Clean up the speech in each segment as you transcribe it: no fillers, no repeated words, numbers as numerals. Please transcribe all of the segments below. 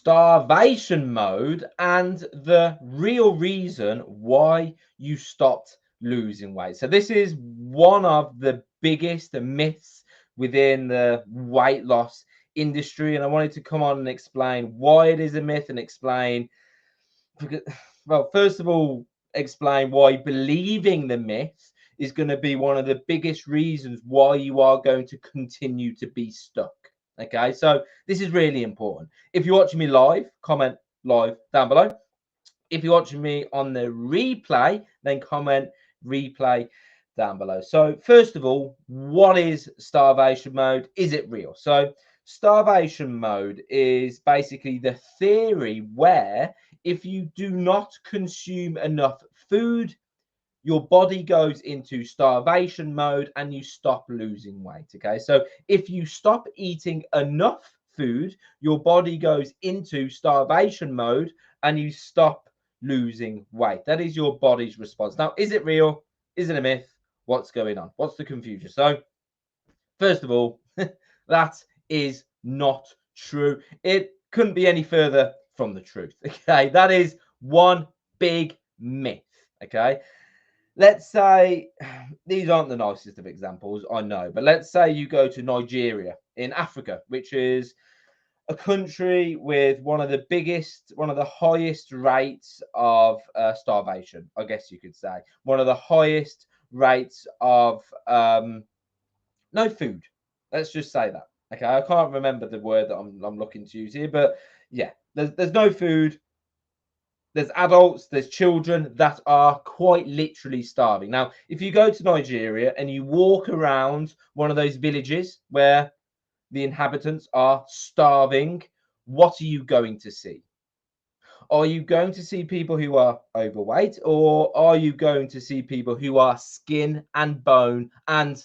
starvation mode and the real reason why you stopped losing weight. So this is one of the biggest myths within the weight loss industry, and I wanted to come on and explain why it is a myth and explain, well, first of all, explain why believing the myth is going to be one of the biggest reasons why you are going to continue to be stuck. Okay, so this is really important. If you're watching me live, comment live down below. If you're watching me on the replay, then comment replay down below. So first of all, what is starvation mode? Is it real? So starvation mode is basically the theory where if you do not consume enough food, your body goes into starvation mode and you stop losing weight. Okay, so if you stop eating enough food, your body goes into starvation mode and you stop losing weight. That is your body's response. Now, is it real? Is it a myth? What's going on? What's the confusion? So first of all, that is not true. It couldn't be any further from the truth. Okay, that is one big myth. Okay, let's say these aren't the nicest of examples, I know, but let's say you go to Nigeria in Africa, which is a country with one of the highest rates of starvation, I guess you could say, one of the highest rates of no food. Let's just say that. Okay, I can't remember the word that I'm looking to use here, but yeah, there's no food. There's adults, there's children that are quite literally starving. Now, if you go to Nigeria and you walk around one of those villages where the inhabitants are starving, what are you going to see? Are you going to see people who are overweight, or are you going to see people who are skin and bone and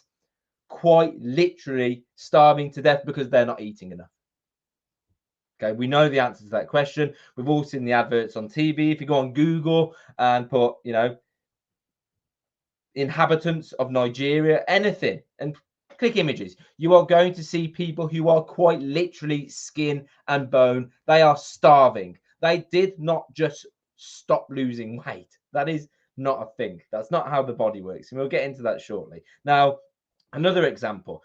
quite literally starving to death because they're not eating enough? Okay, we know the answer to that question. We've all seen the adverts on TV. If you go on Google and put, inhabitants of Nigeria, anything, and click images, you are going to see people who are quite literally skin and bone. They are starving. They did not just stop losing weight. That is not a thing. That's not how the body works. And we'll get into that shortly. Now, another example.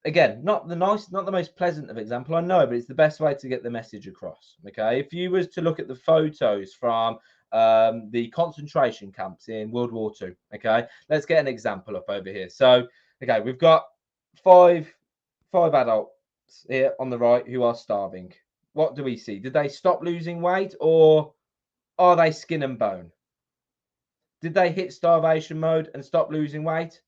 Again, not the most pleasant of example, I know, but it's the best way to get the message across. Okay, if you was to look at the photos from the concentration camps in World War II, okay, let's get an example up over here. So, okay, we've got five adults here on the right who are starving. What do we see? Did they stop losing weight, or are they skin and bone? Did they hit starvation mode and stop losing weight?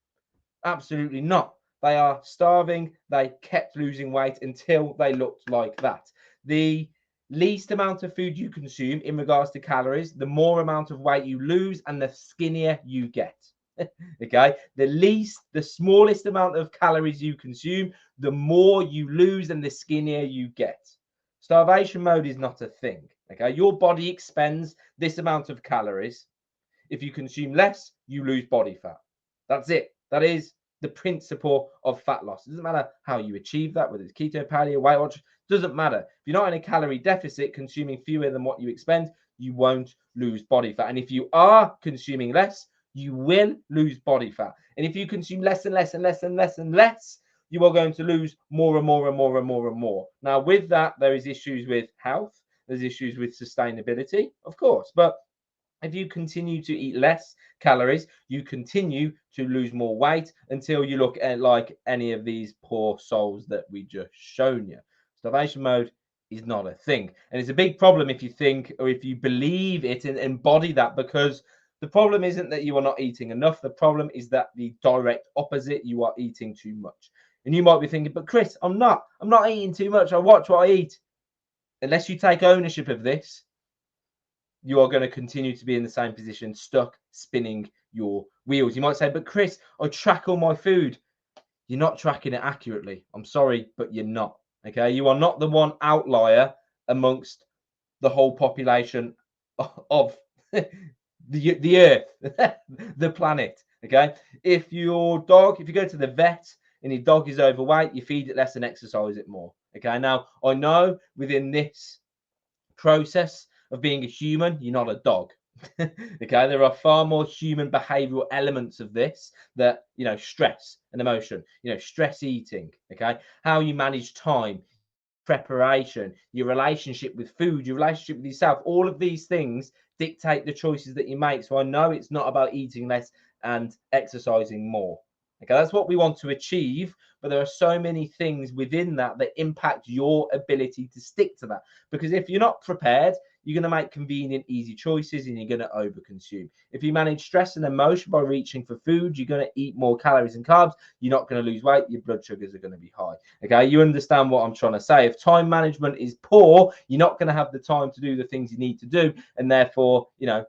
Absolutely not. They are starving. They kept losing weight until they looked like that. The least amount of food you consume in regards to calories, the more amount of weight you lose and the skinnier you get. Okay, the smallest amount of calories you consume, the more you lose and the skinnier you get. Starvation mode is not a thing. Okay, your body expends this amount of calories. If you consume less, you lose body fat. That's it. That is the principle of fat loss. It doesn't matter how you achieve that, whether it's keto, paleo, Weight Watchers, doesn't matter. If you're not in a calorie deficit, consuming fewer than what you expend, you won't lose body fat. And if you are consuming less, you will lose body fat. And if you consume less and less and less and less and less, you are going to lose more and more and more and more and more. Now, with that, there is issues with health. There's issues with sustainability, of course, but if you continue to eat less calories, you continue to lose more weight until you look at like any of these poor souls that we just shown you. Starvation mode is not a thing. And it's a big problem if you think or if you believe it and embody that, because the problem isn't that you are not eating enough. The problem is that the direct opposite, you are eating too much. And you might be thinking, but Chris, I'm not eating too much. I watch what I eat. Unless you take ownership of this, you are going to continue to be in the same position, stuck spinning your wheels. You might say, but Chris, I track all my food. You're not tracking it accurately. I'm sorry, but you're not. Okay, you are not the one outlier amongst the whole population of the earth, the planet. Okay, if you go to the vet and your dog is overweight, you feed it less and exercise it more. Okay, now I know within this process of being a human. You're not a dog. Okay, there are far more human behavioral elements of this that, you know, stress and emotion, you know, stress eating, okay, how you manage time, preparation, your relationship with food, your relationship with yourself, all of these things dictate the choices that you make. So I know it's not about eating less and exercising more. Okay, that's what we want to achieve, but there are so many things within that that impact your ability to stick to that. Because if you're not prepared, you're going to make convenient, easy choices and you're going to overconsume. If you manage stress and emotion by reaching for food, you're going to eat more calories and carbs. You're not going to lose weight. Your blood sugars are going to be high. Okay, you understand what I'm trying to say. If time management is poor, you're not going to have the time to do the things you need to do. And therefore, you know,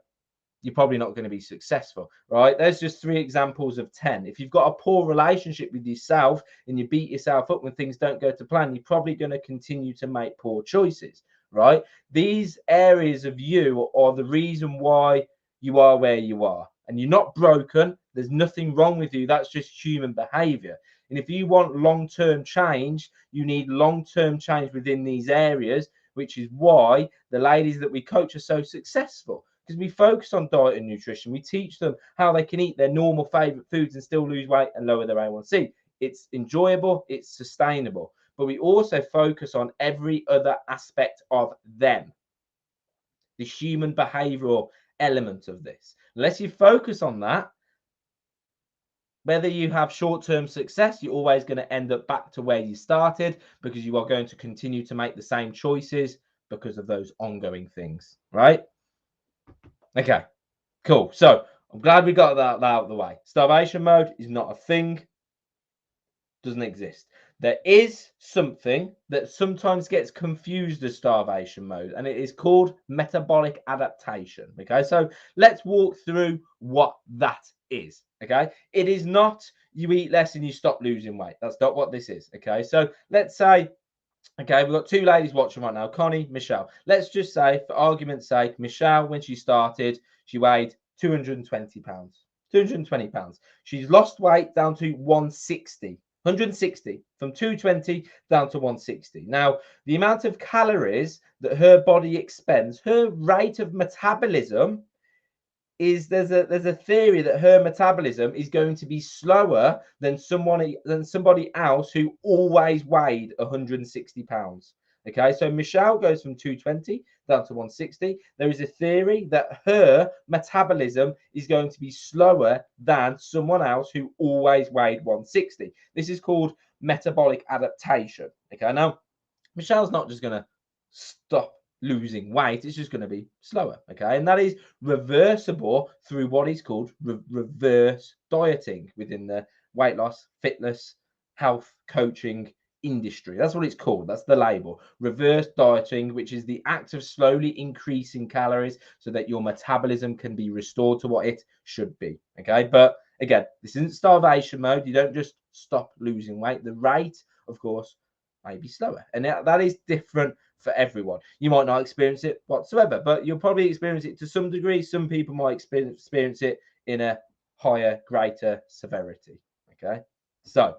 you're probably not going to be successful, right? There's just 3 examples of 10. If you've got a poor relationship with yourself and you beat yourself up when things don't go to plan, you're probably going to continue to make poor choices, right? These areas of you are the reason why you are where you are. And you're not broken. There's nothing wrong with you. That's just human behavior. And if you want long-term change, you need long-term change within these areas, which is why the ladies that we coach are so successful. Because we focus on diet and nutrition. We teach them how they can eat their normal favorite foods and still lose weight and lower their A1C. It's enjoyable, it's sustainable, but we also focus on every other aspect of them, the human behavioral element of this. Unless you focus on that, whether you have short-term success, you're always going to end up back to where you started, because you are going to continue to make the same choices because of those ongoing things, right? Okay, cool. So I'm glad we got that out of the way. Starvation mode is not a thing, doesn't exist. There is something that sometimes gets confused as starvation mode, and it is called metabolic adaptation. Okay, so let's walk through what that is. Okay, it is not you eat less and you stop losing weight. That's not what this is. Okay, so let's say, okay, we've got 2 ladies watching right now, Connie, Michelle. Let's just say, for argument's sake, Michelle, when she started, she weighed 220 pounds. 220 pounds. She's lost weight down to 160. 160 from 220 down to 160. Now, the amount of calories that her body expends, her rate of metabolism is there's a theory that her metabolism is going to be slower than somebody else who always weighed 160 pounds. Okay, so Michelle goes from 220 down to 160. There is a theory that her metabolism is going to be slower than someone else who always weighed 160. This is called metabolic adaptation. Okay, now Michelle's not just going to stop losing weight, it's just going to be slower. Okay, and that is reversible through what is called reverse dieting within the weight loss, fitness, health coaching industry. That's what it's called. That's the label. Reverse dieting, which is the act of slowly increasing calories so that your metabolism can be restored to what it should be. Okay, but again, this isn't starvation mode. You don't just stop losing weight. The rate, of course, may be slower, and that is different for everyone. You might not experience it whatsoever, but you'll probably experience it to some degree. Some people might experience it in a higher, greater severity. Okay, so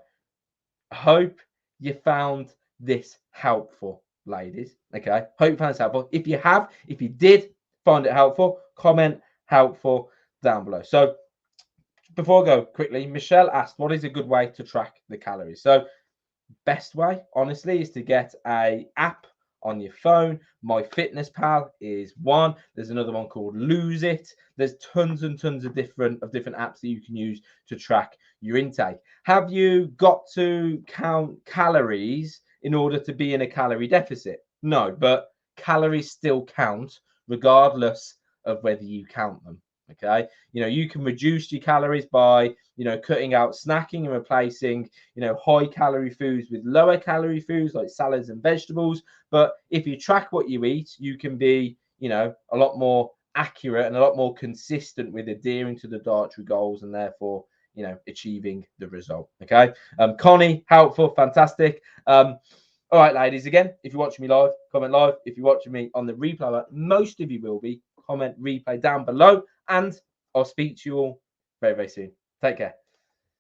I hope you found this helpful, ladies. Okay, hope you found this helpful. If you did find it helpful, comment helpful down below. So before I go quickly, Michelle asked, what is a good way to track the calories? So best way, honestly, is to get a app on your phone. MyFitnessPal is one. There's another one called Lose It. There's tons and tons of different apps that you can use to track your intake. Have you got to count calories in order to be in a calorie deficit? No, but calories still count regardless of whether you count them. Okay, you can reduce your calories by cutting out snacking and replacing high calorie foods with lower calorie foods like salads and vegetables. But if you track what you eat, you can be a lot more accurate and a lot more consistent with adhering to the dietary goals and therefore achieving the result. Okay, Connie, helpful, fantastic. All right, ladies, again, if you're watching me live, comment live. If you're watching me on the replay, most of you will be, comment replay down below, and I'll speak to you all very, very soon. Take care.